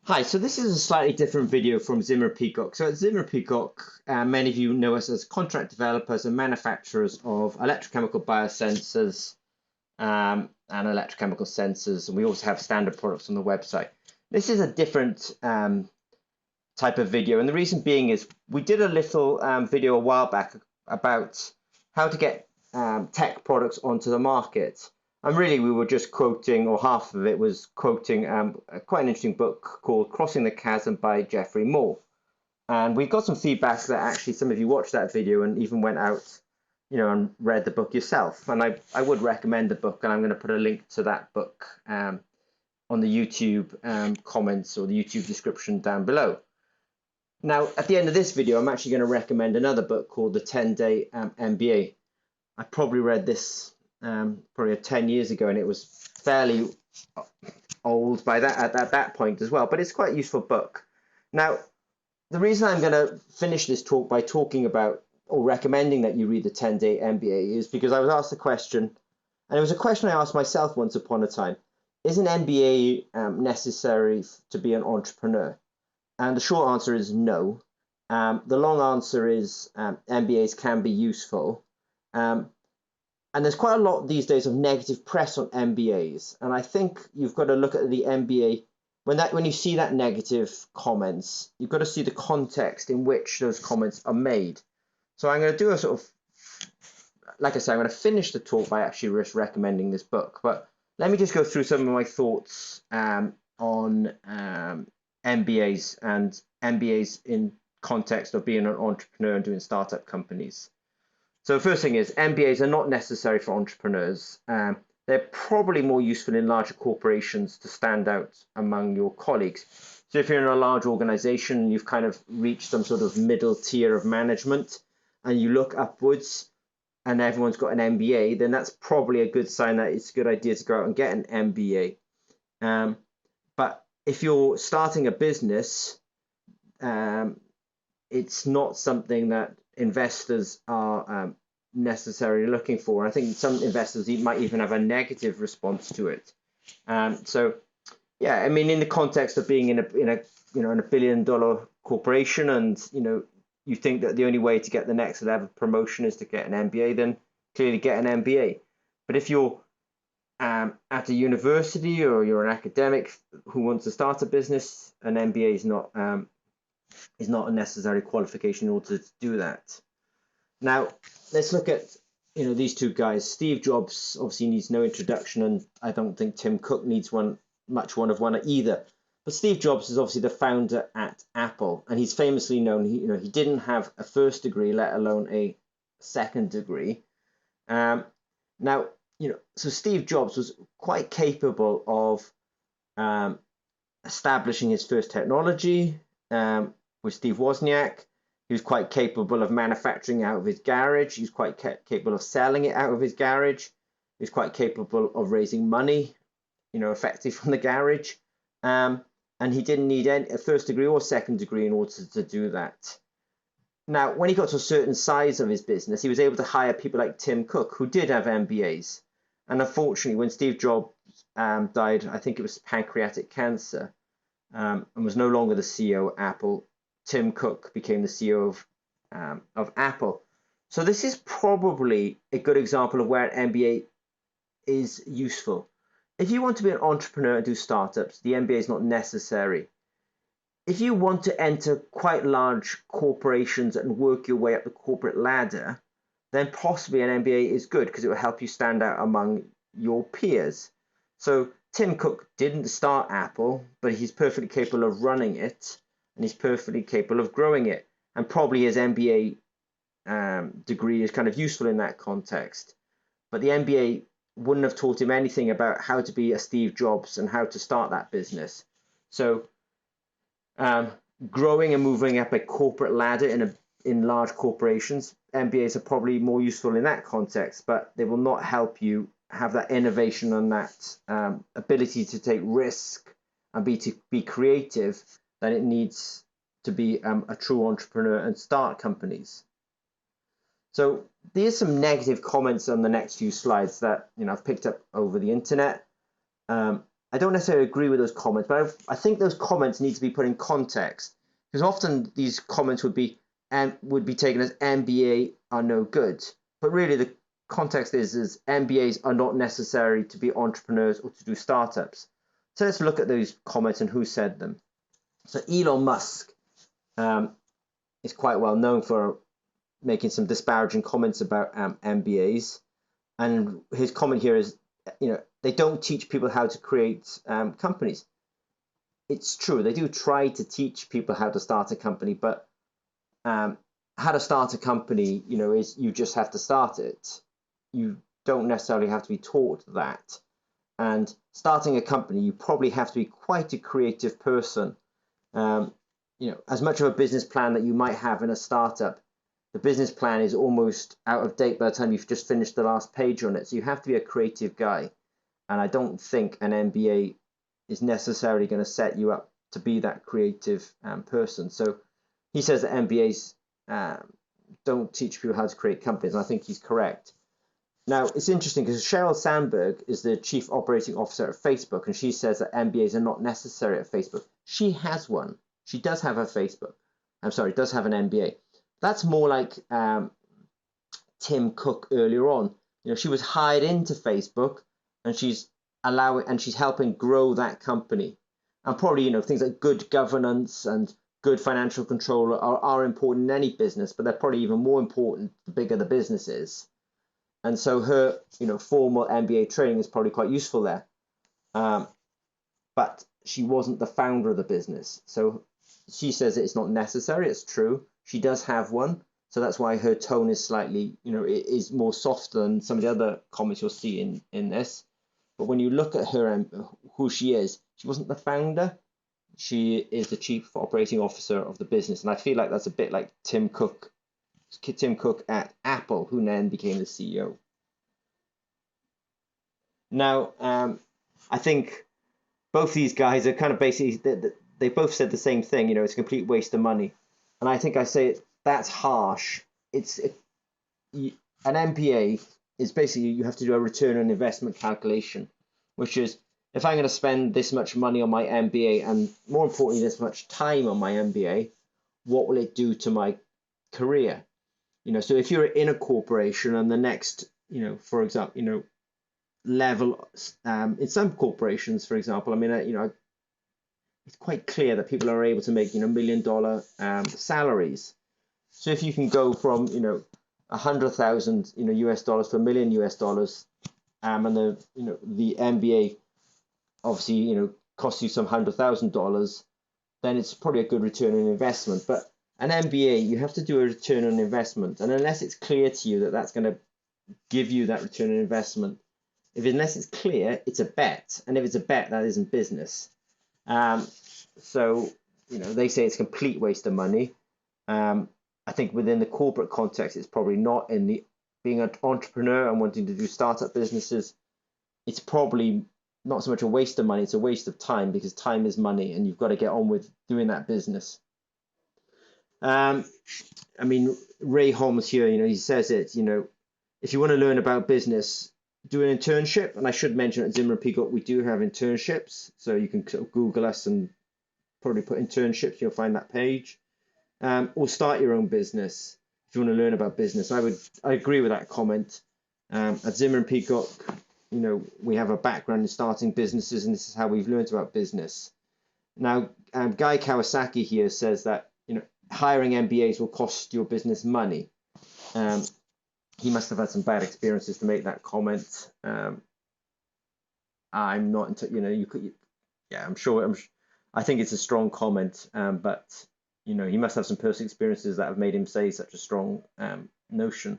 Hi, so this is a slightly different video from Zimmer Peacock. So at Zimmer Peacock, many of you know us as contract developers and manufacturers of electrochemical biosensors and electrochemical sensors, and we also have standard products on the website. This is a different type of video, and the reason being is we did a little video a while back about how to get tech products onto the market. And really, we were just quoting, or half of it was quoting quite an interesting book called Crossing the Chasm by Geoffrey Moore. And we got some feedback that actually some of you watched that video and even went out, and read the book yourself. And I would recommend the book, and I'm going to put a link to that book on the YouTube comments or the YouTube description down below. Now, at the end of this video, I'm actually going to recommend another book called The 10-Day MBA. I probably read this probably 10 years ago, and it was fairly old by at that point as well, but it's quite a useful book. Now, the reason I'm going to finish this talk by talking about or recommending that you read the 10-Day MBA is because I was asked the question, and it was a question I asked myself once upon a time: is an MBA necessary to be an entrepreneur? And the short answer is no. The long answer is MBAs can be useful. And there's quite a lot these days of negative press on MBAs. And I think you've got to look at the MBA when you see that negative comments, you've got to see the context in which those comments are made. So I'm going to do a sort of, like I said, I'm going to finish the talk by actually just recommending this book. But let me just go through some of my thoughts on MBAs and MBAs in context of being an entrepreneur and doing startup companies. So the first thing is MBAs are not necessary for entrepreneurs. They're probably more useful in larger corporations to stand out among your colleagues. So if you're in a large organization, you've kind of reached some sort of middle tier of management and you look upwards and everyone's got an MBA, then that's probably a good sign that it's a good idea to go out and get an MBA. But if you're starting a business, it's not something that investors are necessarily looking for. I think some investors might even have a negative response to it. So, yeah, I mean, in the context of being in a $1 billion corporation, and you think that the only way to get the next level of promotion is to get an MBA, then clearly get an MBA. But if you're at a university or you're an academic who wants to start a business, an MBA is not a necessary qualification in order to do that. Now, let's look at these two guys. Steve Jobs obviously needs no introduction, and I don't think Tim Cook needs one of one either. But Steve Jobs is obviously the founder at Apple, and he's famously known. He didn't have a first degree, let alone a second degree. Now, so Steve Jobs was quite capable of establishing his first technology with Steve Wozniak. He was quite capable of manufacturing out of his garage. He was quite capable of selling it out of his garage. He was quite capable of raising money, effectively from the garage. And he didn't need a first degree or second degree in order to do that. Now, when he got to a certain size of his business, he was able to hire people like Tim Cook, who did have MBAs. And unfortunately, when Steve Jobs died, I think it was pancreatic cancer, and was no longer the CEO of Apple, Tim Cook became the CEO of Apple. So this is probably a good example of where an MBA is useful. If you want to be an entrepreneur and do startups, the MBA is not necessary. If you want to enter quite large corporations and work your way up the corporate ladder, then possibly an MBA is good because it will help you stand out among your peers. So Tim Cook didn't start Apple, but he's perfectly capable of running it, and he's perfectly capable of growing it. And probably his MBA degree is kind of useful in that context. But the MBA wouldn't have taught him anything about how to be a Steve Jobs and how to start that business. So growing and moving up a corporate ladder in large corporations, MBAs are probably more useful in that context, but they will not help you have that innovation and that ability to take risk and be creative that it needs to be a true entrepreneur and start companies. So there's some negative comments on the next few slides that I've picked up over the internet. I don't necessarily agree with those comments, but I think those comments need to be put in context, because often these comments would be taken as MBA are no good, but really the context is MBAs are not necessary to be entrepreneurs or to do startups. So let's look at those comments and who said them. So Elon Musk is quite well known for making some disparaging comments about MBAs, and his comment here is, they don't teach people how to create companies. It's true, they do try to teach people how to start a company, but how to start a company, is you just have to start it. You don't necessarily have to be taught that. And starting a company, you probably have to be quite a creative person. As much of a business plan that you might have in a startup, the business plan is almost out of date by the time you've just finished the last page on it. So you have to be a creative guy. And I don't think an MBA is necessarily going to set you up to be that creative person. So he says that MBAs don't teach people how to create companies, and I think he's correct. Now, it's interesting because Sheryl Sandberg is the chief operating officer at Facebook, and she says that MBAs are not necessary at Facebook. She has one. She does have a Facebook. Does have an MBA. That's more like Tim Cook earlier on. She was hired into Facebook, and she's helping grow that company. And probably, things like good governance and good financial control are important in any business, but they're probably even more important the bigger the business is. And so her, formal MBA training is probably quite useful there. But she wasn't the founder of the business. So she says it's not necessary. It's true. She does have one. So that's why her tone is slightly, it is more soft than some of the other comments you'll see in this. But when you look at her and who she wasn't the founder. She is the chief operating officer of the business. And I feel like that's a bit like Tim Cook at Apple, who then became the CEO. Now, I think both these guys are kind of basically, they both said the same thing, it's a complete waste of money. And I think I say that's harsh. An MBA is basically, you have to do a return on investment calculation, which is, if I'm going to spend this much money on my MBA and more importantly, this much time on my MBA, what will it do to my career? So if you're in a corporation and the next, for example, level, in some corporations, for example, it's quite clear that people are able to make, $1 million salaries. So if you can go from, 100,000, US dollars to $1 million US dollars, and the MBA obviously, costs you some $100,000, then it's probably a good return on investment. But an MBA, you have to do a return on investment, and unless it's clear to you that that's going to give you that return on investment, unless it's clear, it's a bet, and if it's a bet, that isn't business. So they say it's a complete waste of money. I think within the corporate context, it's probably not. In the being an entrepreneur and wanting to do startup businesses, it's probably not so much a waste of money, it's a waste of time, because time is money and you've got to get on with doing that business. Ray Holmes here, he says it, if you want to learn about business, do an internship. And I should mention at Zimmer Peacock, we do have internships. So you can sort of Google us and probably put internships, you'll find that page. Or start your own business if you want to learn about business. I agree with that comment. At Zimmer and Peacock, we have a background in starting businesses, and this is how we've learned about business. Now, Guy Kawasaki here says that hiring MBAs will cost your business money. He must have had some bad experiences to make that comment. I'm not into, I'm sure. I think it's a strong comment, but he must have some personal experiences that have made him say such a strong notion.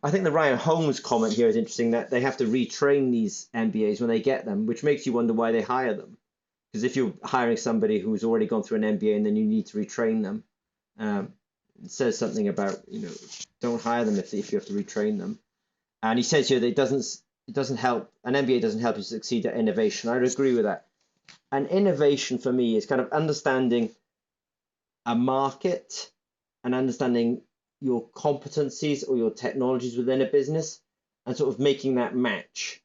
I think the Ryan Holmes comment here is interesting, that they have to retrain these MBAs when they get them, which makes you wonder why they hire them. Because if you're hiring somebody who's already gone through an MBA and then you need to retrain them, it says something about, don't hire them if you have to retrain them. And he says here that it doesn't help, an MBA doesn't help you succeed at innovation. I would agree with that. And innovation for me is kind of understanding a market and understanding your competencies or your technologies within a business and sort of making that match.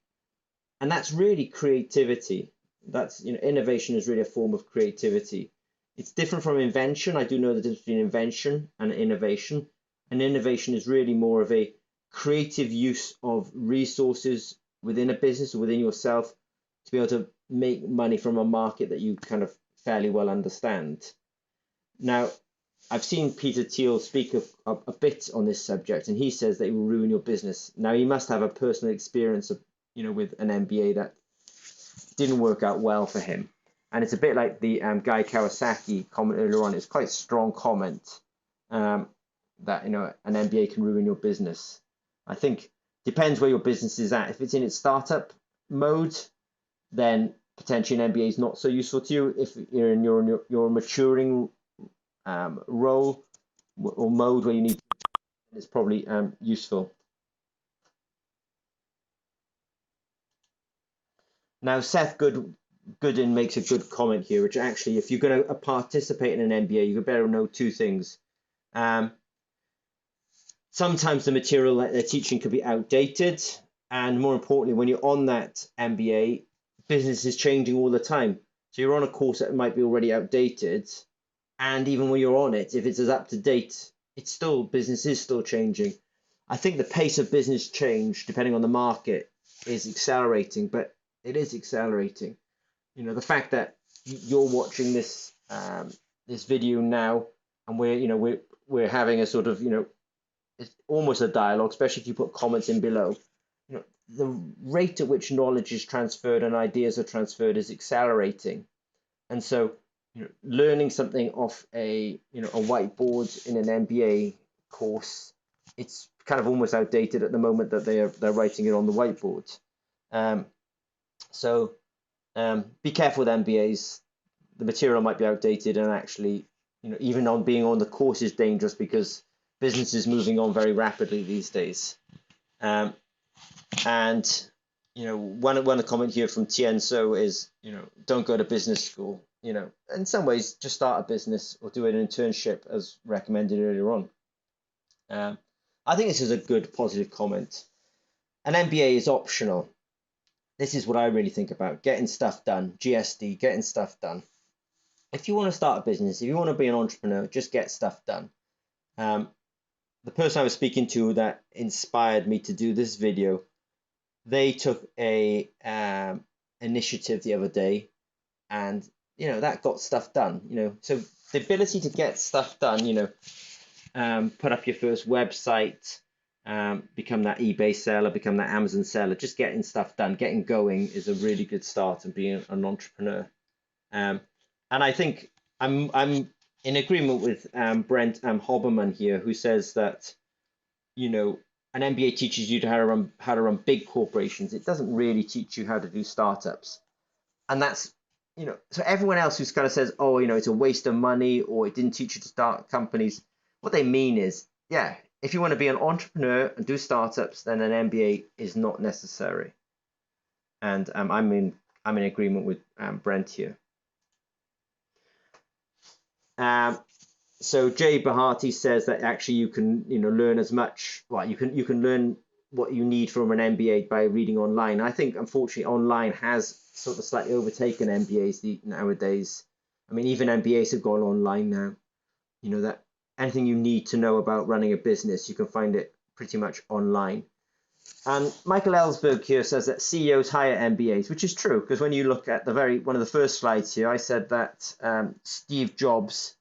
And that's really creativity. That's, innovation is really a form of creativity. It's different from invention. I do know the difference between invention and innovation. And innovation is really more of a creative use of resources within a business or within yourself to be able to make money from a market that you kind of fairly well understand. Now, I've seen Peter Thiel speak a bit on this subject, and he says that it will ruin your business. Now, he must have a personal experience of, with an MBA that didn't work out well for him. And it's a bit like the Guy Kawasaki comment earlier on. It's quite a strong comment that, an MBA can ruin your business. I think depends where your business is at. If it's in its startup mode, then potentially an MBA is not so useful to you. If you're in your maturing role or mode where you need, it's probably useful. Now, Seth Gooden makes a good comment here, which actually, if you're going to participate in an MBA, you better know two things. Sometimes the material that they're teaching could be outdated, and more importantly, when you're on that MBA, business is changing all the time. So you're on a course that might be already outdated, and even when you're on it, if it's as up to date, business is still changing. I think the pace of business change, depending on the market, is accelerating, but it is accelerating. The fact that you're watching this this video now, and we're having a sort of it's almost a dialogue, especially if you put comments in below. The rate at which knowledge is transferred and ideas are transferred is accelerating, and so learning something off a whiteboard in an MBA course, it's kind of almost outdated at the moment that they're writing it on the whiteboard. So be careful with MBAs. The material might be outdated, and actually, even on being on the course is dangerous because business is moving on very rapidly these days. And one comment here from Tien So is don't go to business school. In some ways, just start a business or do an internship as recommended earlier on. I think this is a good positive comment. An MBA is optional. This is what I really think about: getting stuff done. GSD, getting stuff done. If you want to start a business, if you want to be an entrepreneur, just get stuff done. The person I was speaking to that inspired me to do this video, they took a initiative the other day, and that got stuff done. So the ability to get stuff done, put up your first website, become that eBay seller, become that Amazon seller, just getting stuff done, getting going is a really good start in being an entrepreneur. And I think I'm in agreement with Brent Hoberman here, who says that an MBA teaches you how to run big corporations. It doesn't really teach you how to do startups, and that's so everyone else who's kind of says, oh, it's a waste of money or it didn't teach you to start companies. What they mean is, yeah, if you want to be an entrepreneur and do startups, then an MBA is not necessary. And I'm in agreement with Brent here. So Jay Bahati says that actually you can learn as much. Well, you can learn what you need from an MBA by reading online. I think unfortunately online has sort of slightly overtaken MBAs nowadays. I mean, even MBAs have gone online now. That anything you need to know about running a business, you can find it pretty much online. And Michael Ellsberg here says that CEOs hire MBAs, which is true, because when you look at one of the first slides here, I said that Steve Jobs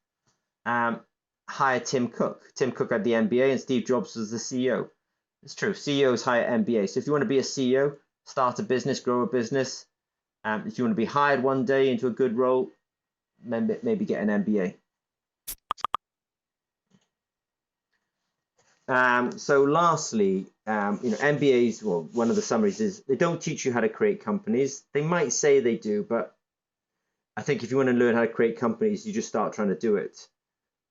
hired Tim Cook. Tim Cook had the MBA and Steve Jobs was the CEO. It's true. CEOs hire MBA. So if you want to be a CEO, start a business, grow a business. If you want to be hired one day into a good role, maybe get an MBA. So lastly, MBAs, well, one of the summaries is they don't teach you how to create companies. They might say they do, but I think if you want to learn how to create companies, you just start trying to do it.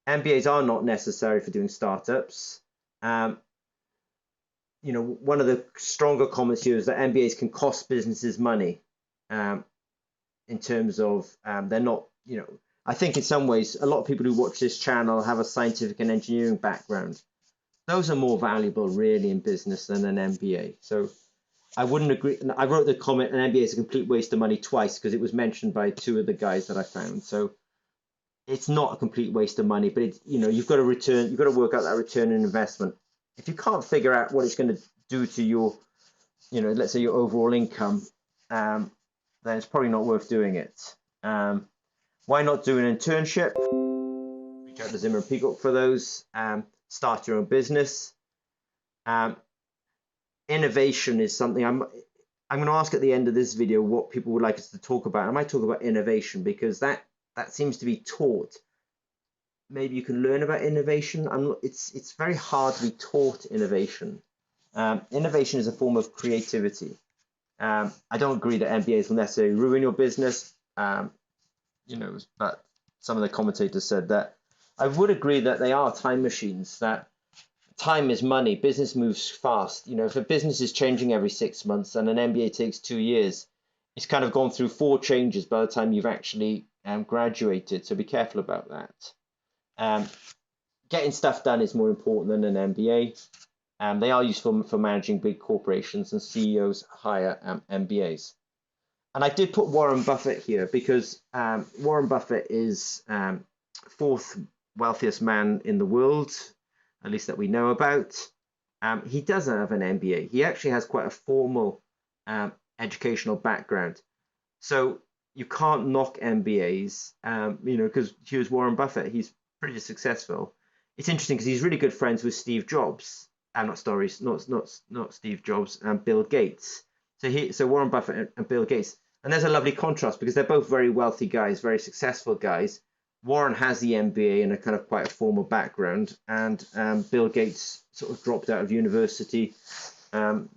MBAs are not necessary for doing startups. One of the stronger comments here is that MBAs can cost businesses money in terms of they're not, I think in some ways, a lot of people who watch this channel have a scientific and engineering background. Those are more valuable really in business than an MBA. So I wouldn't agree. I wrote the comment, an MBA is a complete waste of money twice because it was mentioned by two of the guys that I found. So it's not a complete waste of money, but it's, you know, you've got to work out that return on investment. If you can't figure out what it's going to do to your, you know, let's say your overall income, then it's probably not worth doing it. Why not do an internship? Reach out to Zimmer and Peacock for those. Start your own business. Innovation is something I'm going to ask at the end of this video what people would like us to talk about. I might talk about innovation because that seems to be taught. Maybe you can learn about innovation. It's very hard to be taught innovation. Innovation is a form of creativity. I don't agree that MBAs will necessarily ruin your business. You know, but some of the commentators said that. I would agree that they are time machines, that time is money. Business moves fast. You know, if a business is changing every 6 months and an MBA takes 2 years, it's kind of gone through 4 changes by the time you've actually graduated. So be careful about that. Getting stuff done is more important than an MBA. They are useful for managing big corporations, and CEOs hire MBAs. And I did put Warren Buffett here because Warren Buffett is 4th wealthiest man in the world, at least that we know about. He doesn't have an MBA. He actually has quite a formal educational background. So you can't knock MBAs, you know, because here's Warren Buffett. He's pretty successful. It's interesting because he's really good friends with Steve Jobs. Not Steve Jobs, Bill Gates. So Warren Buffett and Bill Gates. And there's a lovely contrast because they're both very wealthy guys, very successful guys. Warren has the MBA and a kind of quite a formal background, and Bill Gates sort of dropped out of university and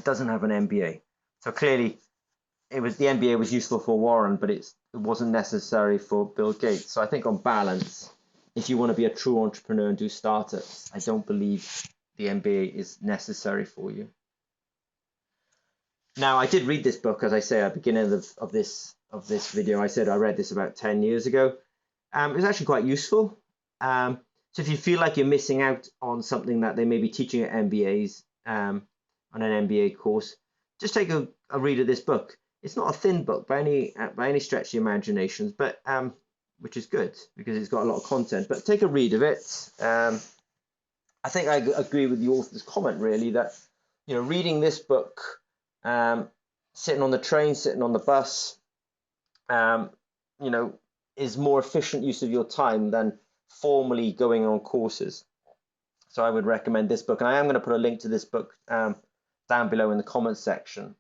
doesn't have an MBA. So clearly, the MBA was useful for Warren, but it wasn't necessary for Bill Gates. So I think on balance, if you want to be a true entrepreneur and do startups, I don't believe the MBA is necessary for you. Now, I did read this book, as I say at the beginning of this video. I said I read this about 10 years ago. It was actually quite useful. So if you feel like you're missing out on something that they may be teaching at MBAs, on an MBA course, just take a read of this book. It's not a thin book by any stretch of the imaginations, but which is good because it's got a lot of content. But take a read of it. I think I agree with the author's comment, really, that, you know, reading this book, sitting on the train, sitting on the bus, you know, is more efficient use of your time than formally going on courses. So I would recommend this book, and I am going to put a link to this book down below in the comments section.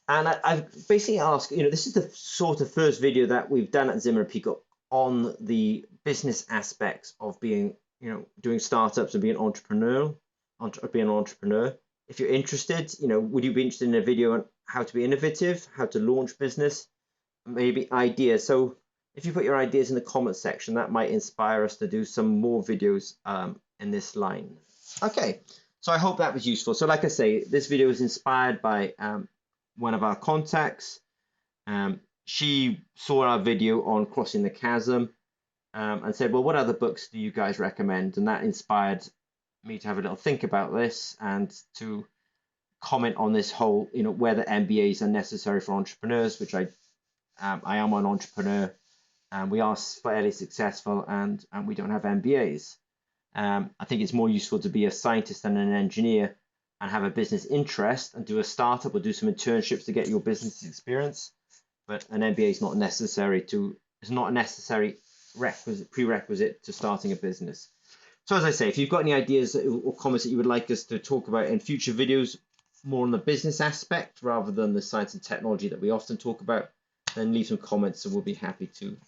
And I've basically asked, you know, this is the sort of first video that we've done at Zimmer & Peacock on the business aspects of being, you know, doing startups and being an entrepreneur. If you're interested, you know, would you be interested in a video on how to be innovative, how to launch business, maybe ideas? So if you put your ideas in the comments section, that might inspire us to do some more videos in this line. Okay, so I hope that was useful. So like I say, this video was inspired by one of our contacts. She saw our video on crossing the chasm and said, well, what other books do you guys recommend? And that inspired me to have a little think about this and to comment on this whole, you know, whether MBAs are necessary for entrepreneurs, which I am an entrepreneur, and we are fairly successful, and we don't have MBAs. I think it's more useful to be a scientist and an engineer and have a business interest and do a startup or do some internships to get your business experience. But an MBA is not necessary it's not a necessary prerequisite to starting a business. So as I say, if you've got any ideas or comments that you would like us to talk about in future videos, more on the business aspect rather than the science and technology that we often talk about, then leave some comments and we'll be happy to